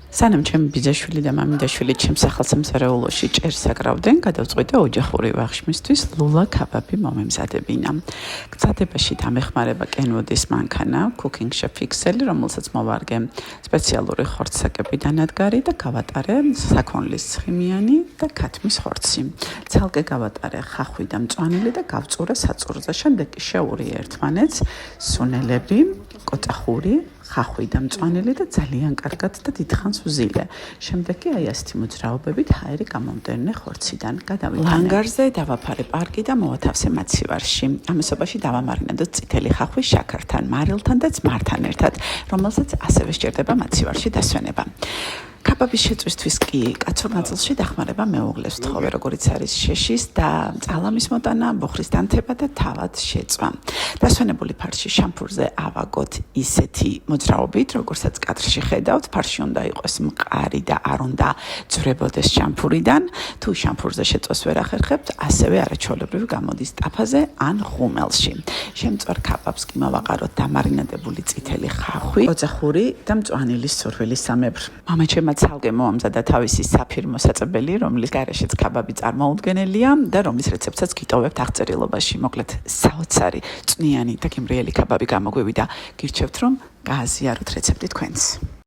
სანამ ჩემი ბიძაშვილი და მამიდაშვილი ჩემს სახელმწიფოებში ჭერს აკრავდნენ, გადავწყვიტე ოჯახური ვახშმისთვის ლულა ქაბაბი მომემზადებინა. გზადებაში დამეხმარება კენვოდის მანქანა, cooking chef XL, რომელსაც მოვარგე სპეციალური ხორცსაკები და ნადგარი და გავატარე საქონლის ცხიმიანი და ქათმის ხორცი. ცალკე გავატარე ხახვი და მწვანილი და გავწურე საწურზე. შემდეგ კი შევურიე ერთმანეთს სუნელები, კოწახური, ხახვი და მწვანილი და ძალიან კარგად და დიდხანს ვზილე. შემდეგ კი აი ასეთი მოძრაობებით ჰაერი გამომდევნე ხორციდან გადავიტანე. ლანგარზე დავაფარე პარკი და მოვათავსე მაცივარში. ამასობაში დავამარინადოთ წითელი ხახვი შაქართან, მარილთან და ძმართან ერთად, რომელსაც ასევე სჭირდება მაცივარში დასვენება. ქაბაბის შეწვისთვის კი კაცურ ნაწილში დახმარება მეუღლეს ვთხოვე, როგორიც არის შეშის და წალამის მოტანა, ბოხრის დანთება და თავად შეწვა. დასვენებული ფარში შამფურზე ავაგოთ ისეთი მოძრაობით, როგორცაც კადრში ხედავთ, ფარში უნდა იყოს მყარი და არ უნდა ძვრებოდეს შამფურიდან. თუ შამფურზე შეწვას ვერ ახერხებთ, ასევე არაჩვეულებრივი გამოდის ტაფაზე ან ღუმელში. შემწვარ ქაბაბს კი მოვაყაროთ დამარინადებული წითელი ხახვი, ოძახური და მწვანილის სურვილისამებრ. მამაჩემ ცალკე მოამზადა თავისი საფირმო საწებელი, რომლის გარეშეც ქაბაბი წარმოუდგენელია და რომლის რეცეპტსაც გიტოვებთ აღწერილობაში. მოკლედ, საოცარი, წვნიანი და გემრიელი ქაბაბი გამოგვივიდა. გირჩევთ, რომ გააზიაროთ რეცეპტი თქვენს.